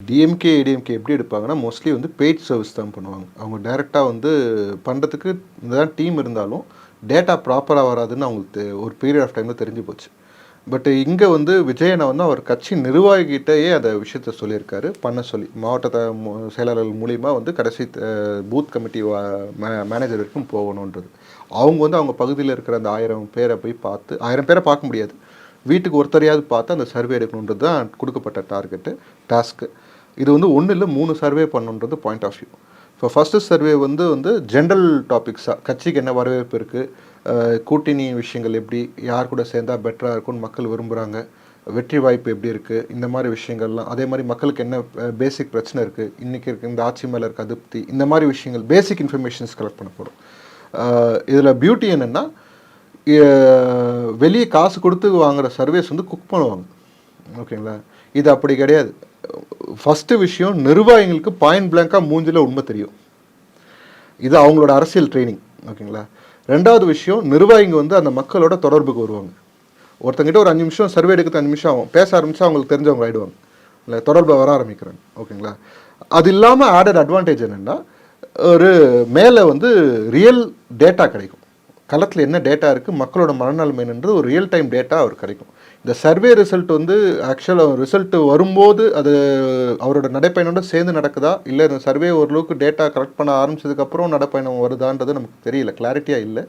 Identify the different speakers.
Speaker 1: DMK, ADMK எப்படி எடுப்பாங்கன்னா, mostly வந்து paid service தான் பண்ணுவாங்க. அவங்க டைரக்ட்டா வந்து பண்றதுக்கு என்னதான் டீம் இருந்தாலும், டேட்டா ப்ராப்பரா வராதுன்னு அவங்களுக்கு ஒரு பீரியட் ஆஃப் டைம்ல தெரிஞ்சு போச்சு. பட் இங்க வந்து விஜய் அண்ணா வந்து அவர் கட்சி நிர்வாகிகிட்டயே அந்த விஷயத்த சொல்லியிருக்காரு. பண்ண சொல்லி. மாவட்ட செயலாளர்கள் மூலியமா வந்து கடைசி பூத் கமிட்டி மேனேஜர் வரைக்கும் போகணுன்றது. அவங்க வந்து அவங்க பகுதியில இருக்கிற அந்த 1000 பேர போய் பார்த்து 1000 பேர பார்க்க முடியாது. வீட்டுக்கு ஒருத்தரையாவது பார்த்து அந்த சர்வே எடுக்கணுன்றது தான் குடுக்கப்பட்ட டாஸ்க்கு. இது வந்து 1 இல்ல 3 சர்வே பண்ணணுன்றது பாயிண்ட் ஆஃப் வியூ. இப்போ ஃபர்ஸ்ட்டு சர்வே வந்து ஜென்ரல் டாபிக்ஸா கட்சிக்கு என்ன வரவேற்பு இருக்கு, கூட்டணி விஷயங்கள் எப்படி, யார் கூட சேர்ந்தா பெட்டரா இருக்கும்னு மக்கள் விரும்புகிறாங்க, வெற்றி வாய்ப்பு எப்படி இருக்குது, இந்த மாதிரி விஷயங்கள்லாம். அதே மாதிரி மக்களுக்கு என்ன பேசிக் பிரச்சனை இருக்குது, இன்றைக்கி இருக்க இந்த ஆட்சி மேலே இருக்க அதிருப்தி, இந்த மாதிரி விஷயங்கள் பேசிக் இன்ஃபர்மேஷன்ஸ் கலெக்ட் பண்ணப்படும். இதில் பியூட்டி என்னென்னா, வெளியே காசு கொடுத்து வாங்குகிற சர்வேஸ் வந்து குக் பண்ணுவாங்க. ஓகேங்களா? இது அப்படி கிடையாது. ஃபஸ்ட்டு விஷயம், நிர்வாகிகளுக்கு பாயிண்ட் பிளாங்காக மூஞ்சில் உண்மை தெரியும். இது அவங்களோட அரசியல் ட்ரைனிங். ஓகேங்களா? 2வது விஷயம், நிர்வாகிங்க வந்து அந்த மக்களோட தொடர்புக்கு வருவாங்க. ஒருத்தங்கிட்ட ஒரு 5 நிமிஷம் சர்வே எடுக்கிறது 5 நிமிஷம் ஆகும். பேச ஆரம்பித்தா அவங்களுக்கு தெரிஞ்சவங்க ஆகிடுவாங்க. இல்லை, தொடர்பில் வர ஆரம்பிக்கிறாங்க. ஓகேங்களா? அது இல்லாமல் ஆடட் அட்வான்டேஜ் என்னென்னா, ஒரு மேலே வந்து ரியல் டேட்டா கிடைக்கும். களத்தில் என்ன டேட்டா இருக்குது, மக்களோட மனநிலைமைன்றது ஒரு ரியல் டைம் டேட்டா அவருக்கு கிடைக்கும். இந்த சர்வே ரிசல்ட் வந்து ஆக்சுவலாக ரிசல்ட் வரும்போது அது அவரோட நடைப்பயணோட சேர்ந்து நடக்குதா, இல்லை இந்த சர்வே ஓரளவுக்கு டேட்டா கலெக்ட் பண்ண ஆரம்பிச்சதுக்கப்புறம் நடைப்பயணம் வருதான்றது நமக்கு தெரியல, கிளாரிட்டியாக இல்லை.